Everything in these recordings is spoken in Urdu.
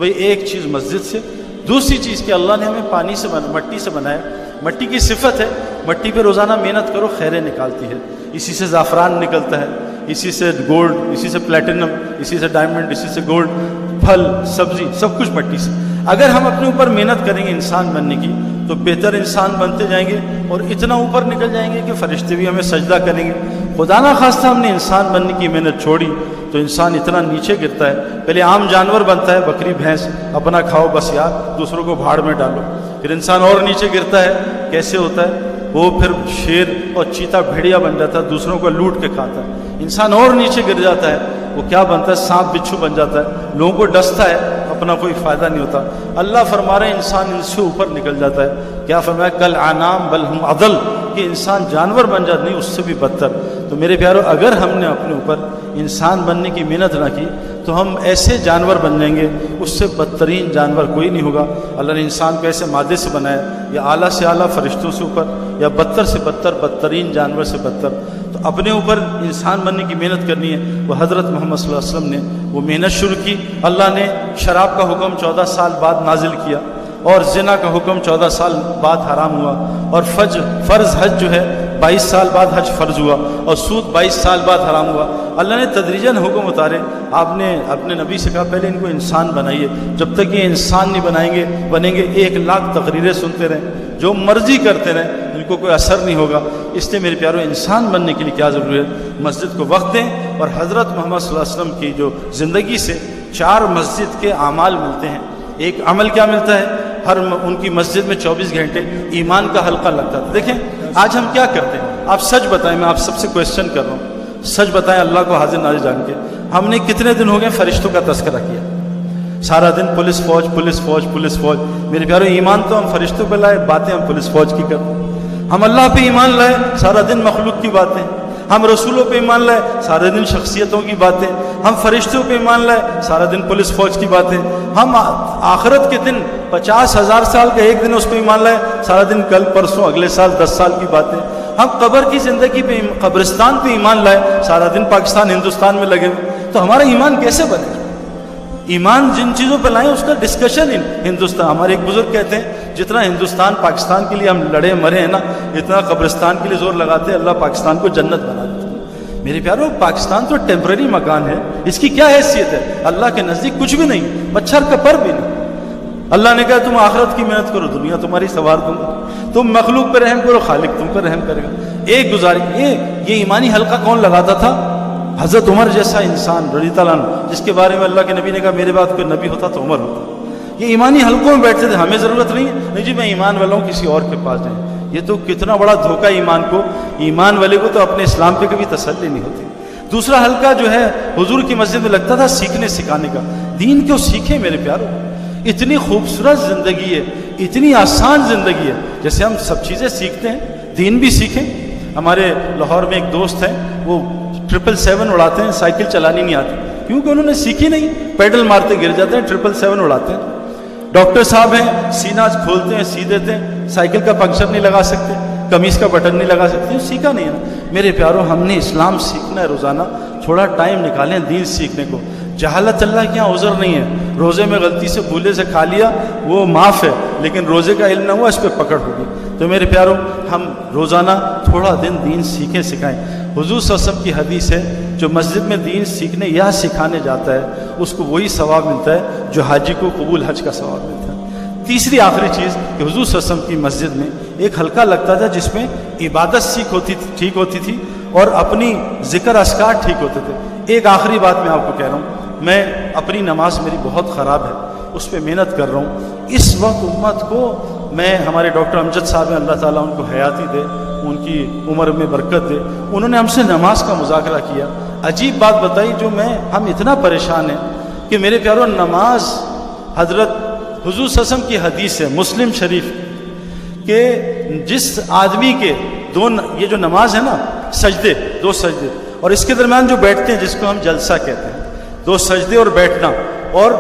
تو یہ ایک چیز مسجد سے. دوسری چیز کہ اللہ نے ہمیں پانی سے مٹی سے بنایا. مٹی کی صفت ہے، مٹی پہ روزانہ محنت کرو خیریں نکالتی ہے. اسی سے زعفران نکلتا ہے، اسی سے گولڈ، اسی سے پلیٹینم، اسی سے ڈائمنڈ، اسی سے گولڈ، پھل سبزی سب کچھ مٹی سے. اگر ہم اپنے اوپر محنت کریں گے انسان بننے کی تو بہتر انسان بنتے جائیں گے اور اتنا اوپر نکل جائیں گے کہ فرشتے بھی ہمیں سجدہ کریں گے. خدا نہ خواستہ ہم نے انسان بننے کی محنت چھوڑی تو انسان اتنا نیچے گرتا ہے. پہلے عام جانور بنتا ہے، بکری بھینس، اپنا کھاؤ بس یار، دوسروں کو بھاڑ میں ڈالو. پھر انسان اور نیچے گرتا ہے. کیسے ہوتا ہے؟ وہ پھر شیر اور چیتا بھیڑیا بن جاتا ہے، دوسروں کو لوٹ کے کھاتا ہے. انسان اور نیچے گر جاتا ہے، وہ کیا بنتا ہے؟ سانپ بچھو بن جاتا ہے، لوگوں کو ڈستا ہے، اپنا کوئی فائدہ نہیں ہوتا. اللہ فرما رہے ہیں انسان ان سے اوپر نکل جاتا ہے. کیا فرمایا؟ کل انعام بل ہم اضل، کہ انسان جانور بن جاتا، نہیں اس سے بھی بدتر. تو میرے پیارو، اگر ہم نے اپنے اوپر انسان بننے کی محنت نہ کی تو ہم ایسے جانور بن جائیں گے، اس سے بدترین جانور کوئی نہیں ہوگا. اللہ نے انسان کو ایسے مادے سے بنایا، یا اعلیٰ سے اعلیٰ فرشتوں سے اوپر، یا بدتر سے بدتر بدترین جانور سے بدتر. تو اپنے اوپر انسان بننے کی محنت کرنی ہے. وہ حضرت محمد صلی اللہ علیہ وسلم نے وہ محنت شروع کی. اللہ نے شراب کا حکم 14 سال بعد نازل کیا، اور زنا کا حکم 14 سال بعد حرام ہوا، اور فرض حج جو ہے 22 سال بعد حج فرض ہوا، اور سود 22 سال بعد حرام ہوا. اللہ نے تدریجاً حکم اتارے. آپ نے اپنے نبی سے کہا پہلے ان کو انسان بنائیے، جب تک یہ انسان نہیں بنیں گے 1 لاکھ تقریریں سنتے رہیں، جو مرضی کرتے رہیں، ان کو کوئی اثر نہیں ہوگا. اس لیے میرے پیارو، انسان بننے کے لیے کیا ضروری ہے؟ مسجد کو وقت دیں. اور حضرت محمد صلی اللہ علیہ وسلم کی جو زندگی سے 4 مسجد کے اعمال ملتے ہیں. ایک عمل کیا ملتا ہے؟ ان کی مسجد میں 24 گھنٹے ایمان کا حلقہ لگتا تھا. دیکھیں آج ہم کیا کرتے ہیں، آپ سچ بتائیں، میں آپ سب سے کویسچن کر رہا ہوں، سچ بتائیں اللہ کو حاضر ناظر جان کے، ہم نے کتنے دن ہو گئے فرشتوں کا تذکرہ کیا؟ سارا دن پولیس فوج پولیس فوج پولیس فوج. میرے پیارو، ایمان تو ہم فرشتوں پہ لائے، باتیں ہم پولیس فوج کی کرتے ہیں. ہم اللہ پہ ایمان لائے، سارا دن مخلوق کی باتیں. ہم رسولوں پہ ایمان لائے، سارے دن شخصیتوں کی باتیں. ہم فرشتوں پہ ایمان لائے، سارا دن پولیس فوج کی باتیں. ہم آخرت کے دن 50,000 سال کا ایک دن اس پہ ایمان لائے، سارا دن کل پرسوں اگلے سال 10 سال کی باتیں. ہم قبر کی زندگی پہ، قبرستان پہ ایمان لائے، سارا دن پاکستان ہندوستان میں لگے ہوئے. تو ہمارا ایمان کیسے بنے؟ ایمان جن چیزوں پہ لائیں اس کا ڈسکشن ہندوستان. ہمارے ایک بزرگ کہتے ہیں جتنا ہندوستان پاکستان کے لیے ہم لڑے مرے ہیں نا، اتنا قبرستان کے لیے زور لگاتے ہیں اللہ پاکستان کو جنت بنا دیتا ہے. میرے پیارو، پاکستان تو ٹیمپرری مکان ہے، اس کی کیا حیثیت ہے؟ اللہ کے نزدیک کچھ بھی نہیں، مچھر کا پر بھی نہیں. اللہ نے کہا تم آخرت کی محنت کرو، دنیا تمہاری سنوار دوں گا. تم مخلوق پہ رحم کرو، خالق تم پر رحم کرے گا. ایک گزارش، یہ ایمانی حلقہ کون لگاتا تھا؟ حضرت عمر جیسا انسان رضی اللہ عنہ، جس کے بارے میں اللہ کے نبی نے کہا میرے بعد کوئی نبی ہوتا تو عمر ہوتا. یہ ایمانی حلقوں میں بیٹھتے تھے. ہمیں ضرورت نہیں جی میں ایمان والا ہوں کسی اور کے پاس جائیں. یہ تو کتنا بڑا دھوکہ ایمان کو. ایمان والے کو تو اپنے اسلام پہ کبھی تسلی نہیں ہوتی. دوسرا حلقہ جو ہے حضور کی مسجد میں لگتا تھا سیکھنے سکھانے کا. دین کیوں سیکھیں میرے پیارو؟ اتنی خوبصورت زندگی ہے، اتنی آسان زندگی ہے. جیسے ہم سب چیزیں سیکھتے ہیں، دین بھی سیکھیں. ہمارے لاہور میں ایک دوست ہیں، وہ 777 اڑاتے ہیں، سائیکل چلانی نہیں آتی کیونکہ انہوں نے سیکھی نہیں. پیڈل مارتے گر جاتے ہیں، 777 اڑاتے ہیں. ڈاکٹر صاحب ہیں، سینہ کھولتے ہیں سی دیتے ہیں، سائیکل کا پنکچر نہیں لگا سکتے، قمیص کا بٹن نہیں لگا سکتے، سیکھا نہیں ہے. میرے پیاروں، ہم نے اسلام سیکھنا ہے. روزانہ تھوڑا ٹائم نکالیں دین سیکھنے کو. جہالت اللہ کے یہاں عذر نہیں ہے. روزے میں غلطی سے بھولے سے کھا لیا وہ معاف ہے، لیکن روزے کا علم نہ ہوا اس پہ پکڑ ہوگی. تو میرے پیاروں، ہم روزانہ تھوڑا دین سیکھیں سکھائیں. حضور صلی اللہ علیہ وسلم کی حدیث ہے جو مسجد میں دین سیکھنے یا سکھانے جاتا ہے اس کو وہی ثواب ملتا ہے جو حاجی کو قبول حج کا ثواب ملتا ہے. تیسری آخری چیز کہ حضور صلی اللہ علیہ وسلم کی مسجد میں ایک حلقہ لگتا تھا جس میں عبادت ٹھیک ہوتی تھی اور اپنی ذکر اذکار ٹھیک ہوتے تھے. ایک آخری بات میں آپ کو کہہ رہا ہوں، میں اپنی نماز میری بہت خراب ہے، اس پہ محنت کر رہا ہوں. اس وقت امت کو میں، ہمارے ڈاکٹر امجد صاحب ہیں، اللہ تعالیٰ ان کو حیاتی دے، ان کی عمر میں برکت دے، انہوں نے ہم سے نماز کا مذاکرہ کیا. عجیب بات بتائی جو ہم اتنا پریشان ہیں کہ میرے پیاروں، نماز حضرت حضور صلی اللہ علیہ وسلم کی حدیث ہے مسلم شریف کہ جس آدمی کے یہ جو نماز ہے نا، سجدے، 2 سجدے اور اس کے درمیان جو بیٹھتے ہیں جس کو ہم جلسہ کہتے ہیں، 2 سجدے اور بیٹھنا اور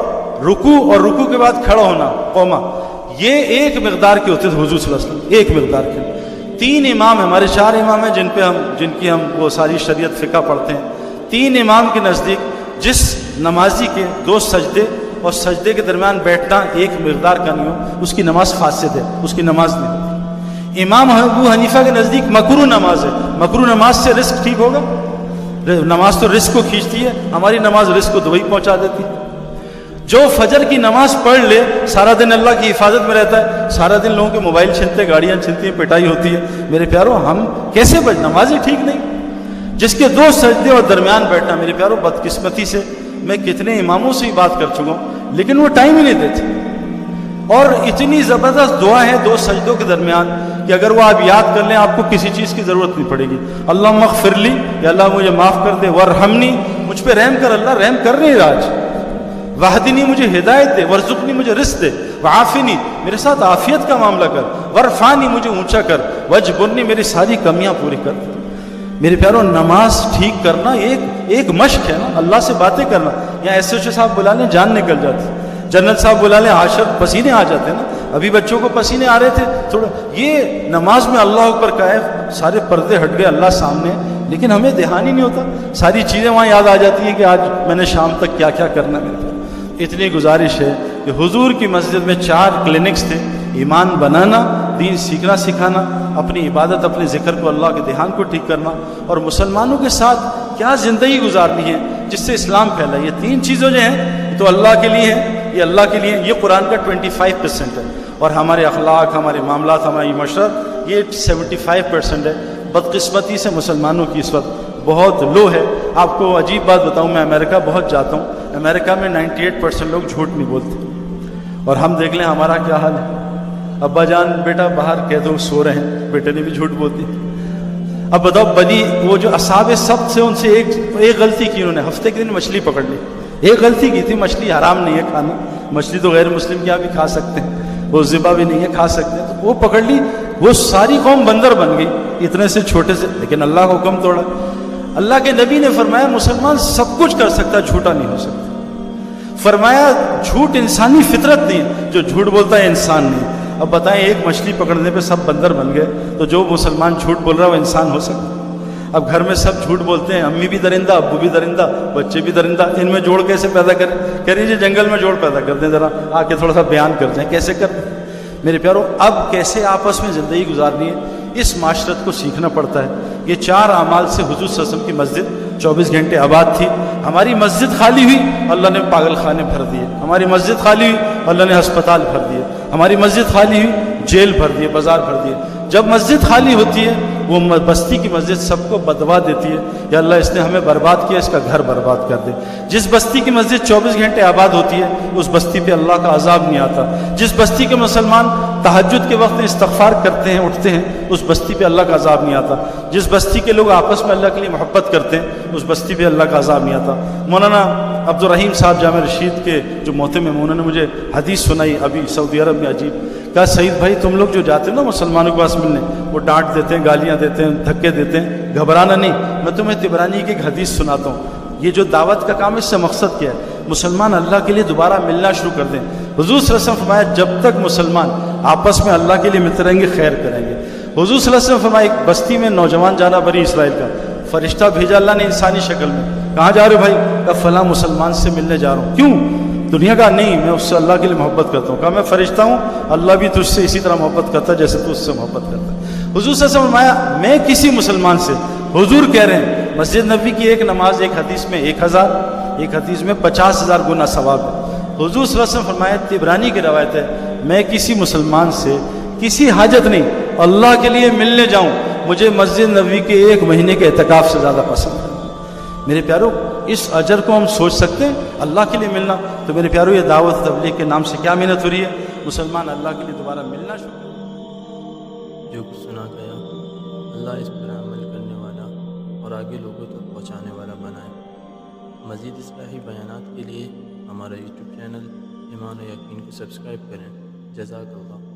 رکوع اور رکوع کے بعد کھڑا ہونا قوما، یہ ایک مقدار کے ہوتے تھے حضور صلی اللہ علیہ وسلم، ایک مقدار کے. 3 امام ہمارے 4 امام ہیں جن کی ہم وہ ساری شریعت فقہ پڑھتے ہیں. 3 امام کے نزدیک جس نمازی کے 2 سجدے اور سجدے کے درمیان بیٹھنا ایک مقدار کا نہیں ہو، اس کی نماز فاسد ہے، اس کی نماز نہیں ہوتی۔ امام ابو حنیفہ کے نزدیک مکروہ نماز ہے، مکروہ نماز سے رزق ٹھیک ہوگا؟ نماز تو رزق کو کھینچتی ہے، ہماری نماز رزق کو دبئی پہنچا دیتی ہے۔ جو فجر کی نماز پڑھ لے سارا دن اللہ کی حفاظت میں رہتا ہے، سارا دن لوگوں کے موبائل چھنتے، گاڑیاں چھنتی ہیں، پٹائی ہوتی ہے۔ میرے پیارو ہم کیسے نمازیں ٹھیک نہیں؟ جس کے 2 سجدے اور درمیان بیٹھنا، میرے پیارو بدقسمتی سے میں کتنے اماموں سے ہی بات کر چکا ہوں، لیکن وہ ٹائم ہی نہیں دیتے۔ اور اتنی زبردست دعا ہے 2 سجدوں کے درمیان کہ اگر وہ آپ یاد کر لیں آپ کو کسی چیز کی ضرورت نہیں پڑے گی۔ اللہم اغفر لی، یا اللہ مجھے معاف کر دے، ورحمنی، مجھ پہ رحم کر، اللہ رحم کر نہیں رہا آج، وحدنی، مجھے ہدایت دے، ورزقنی، مجھے رزق دے، وعافنی، میرے ساتھ عافیت کا معاملہ کر، ورفعنی، مجھے اونچا کر، وجبرنی، میری ساری کمیاں پوری کر۔ میرے پیارو نماز ٹھیک کرنا ایک مشق ہے نا، اللہ سے باتیں کرنا۔ یہاں ایس ایچ او صاحب بلا لیں جان نکل جاتی، جنرل صاحب بلا لیں عاشق پسینے آ جاتے ہیں نا، ابھی بچوں کو پسینے آ رہے تھے تھوڑا۔ یہ نماز میں اللہ اکبر کا ہے، سارے پردے ہٹ گئے، اللہ سامنے، لیکن ہمیں دھیان ہی نہیں ہوتا، ساری چیزیں وہاں یاد آ جاتی ہیں کہ آج میں نے شام تک کیا کیا کرنا ہے۔ اتنی گزارش ہے کہ حضور کی مسجد میں 4 کلینکس تھے، ایمان بنانا، دین سیکھنا سکھانا، اپنی عبادت، اپنے ذکر کو، اللہ کے دھیان کو ٹھیک کرنا، اور مسلمانوں کے ساتھ کیا زندگی گزارنی ہے جس سے اسلام پھیلا۔ یہ 3 چیزیں جو ہیں یہ تو اللہ کے لیے ہیں، یہ اللہ کے لیے، یہ قرآن کا 25% ہے، اور ہمارے اخلاق، ہمارے معاملات، ہماری معاشرت یہ 75% ہے۔ بدقسمتی سے مسلمانوں کی اس وقت بہت لو ہے۔ آپ کو عجیب بات بتاؤں، میں امریکہ بہت جاتا ہوں، امریکہ میں 98% لوگ جھوٹ نہیں بولتے، اور ہم دیکھ لیں ہمارا کیا حال ہے۔ ابا جان بیٹا باہر کہہ دو سو رہے ہیں، بیٹے نے بھی جھوٹ بولتی۔ اب بتاؤ بدی، وہ جو اصحاب سبت سے ان سے ایک غلطی کی، انہوں نے ہفتے کے دن مچھلی پکڑ لی، ایک غلطی کی تھی، مچھلی حرام نہیں ہے کھانا، مچھلی تو غیر مسلم کیا بھی کھا سکتے ہیں، وہ ذبح بھی نہیں ہے، کھا سکتے ہیں، تو وہ پکڑ لی، وہ ساری قوم بندر بن گئی اتنے سے چھوٹے سے، لیکن اللہ کا حکم توڑا۔ اللہ کے نبی نے فرمایا مسلمان سب کچھ کر سکتا، جھوٹا نہیں ہو سکتا۔ فرمایا جھوٹ انسانی فطرت نہیں، جو جھوٹ بولتا ہے انسان نہیں۔ اب بتائیں ایک مچھلی پکڑنے پہ سب بندر بن گئے، تو جو مسلمان جھوٹ بول رہا ہے وہ انسان ہو سکتا؟ اب گھر میں سب جھوٹ بولتے ہیں، امی بھی درندہ، ابو بھی درندہ، بچے بھی درندہ، ان میں جوڑ کیسے پیدا کریں؟ کہہ رہی جی جنگل میں جوڑ پیدا کر دیں، ذرا آ کے تھوڑا سا بیان کر دیں کیسے کر دیں۔ میرے پیارو اب کیسے آپس میں زندگی گزارنی ہے، اس معاشرت کو سیکھنا پڑتا ہے۔ یہ 4 اعمال سے حضور صلی اللہ علیہ وسلم کی مسجد 24 گھنٹے آباد تھی۔ ہماری مسجد خالی ہوئی، اللہ نے پاگل خانے بھر دیے، ہماری مسجد خالی ہوئی، اللہ نے ہسپتال بھر دیے، ہماری مسجد خالی ہوئی، جیل بھر دیے، بازار بھر دیے۔ جب مسجد خالی ہوتی ہے وہ بستی کی مسجد سب کو بدوا دیتی ہے، یا اللہ اس نے ہمیں برباد کیا، اس کا گھر برباد کر دے۔ جس بستی کی مسجد 24 گھنٹے آباد ہوتی ہے اس بستی پہ اللہ کا عذاب نہیں آتا۔ جس بستی کے مسلمان تہجد کے وقت استغفار کرتے ہیں، اٹھتے ہیں، اس بستی پہ اللہ کا عذاب نہیں آتا۔ جس بستی کے لوگ آپس میں اللہ کے لیے محبت کرتے ہیں اس بستی پہ اللہ کا عذاب نہیں آتا۔ مولانا عبدالرحیم صاحب جامع رشید کے جو محتمم ہیں، انہوں نے مجھے حدیث سنائی ابھی سعودی عرب میں عجیب، کہا سعید بھائی تم لوگ جو جاتے ہیں نا مسلمانوں کے پاس ملنے، وہ ڈانٹ دیتے ہیں، گالیاں دیتے ہیں، دھکے دیتے ہیں، گھبرانا نہیں، میں تمہیں طبرانی کی ایک حدیث سناتا ہوں۔ یہ جو دعوت کا کام ہے اس سے مقصد کیا ہے؟ مسلمان اللہ کے لیے دوبارہ ملنا شروع کر دیں۔ حضور صلی اللہ علیہ وسلم فرمایا جب تک مسلمان آپس میں اللہ کے لیے ملتے رہیں گے خیر کریں گے۔ حضور صلی اللہ علیہ وسلم فرمایا ایک بستی میں نوجوان جانا بنی اسرائیل کا، فرشتہ بھیجا اللہ نے انسانی شکل میں، کہاں جا رہے ہو بھائی؟ کہا فلاں مسلمان سے ملنے جا رہا ہوں۔ کیوں؟ دنیا کا نہیں، میں اس سے اللہ کے لیے محبت کرتا ہوں۔ کہا میں فرشتہ ہوں، اللہ بھی تجھ سے اسی طرح محبت کرتا ہے جیسے تو اس سے محبت کرتا ہے۔ حضور صلی اللہ علیہ وسلم فرمایا میں کسی مسلمان سے، حضور کہہ رہے ہیں مسجد نبوی کی ایک نماز ایک حدیث میں 1000، ایک حدیث میں 50,000 گنا ثواب ہے۔ حضور صلی اللہ علیہ وسلم فرمایا طبرانی کی روایت ہے میں کسی مسلمان سے کسی حاجت نہیں اللہ کے لیے ملنے جاؤں، مجھے مسجد نبوی کے 1 مہینے کے اعتکاف سے زیادہ پسند ہے۔ میرے پیارو اس اجر کو ہم سوچ سکتے ہیں اللہ کے لیے ملنا؟ تو میرے پیارو یہ دعوت تبلیغ کے نام سے کیا محنت ہو رہی ہے، مسلمان اللہ کے لیے دوبارہ ملنا شروع کریں۔ جو کچھ سنا گیا اللہ اس پر عمل کرنے والا اور آگے لوگوں تک پہنچانے والا بنائے۔ مزید اصلاحی بیانات کے لیے ہمارا یوٹیوب چینل ایمان و یقین کو سبسکرائب کریں۔ جزاک اللہ۔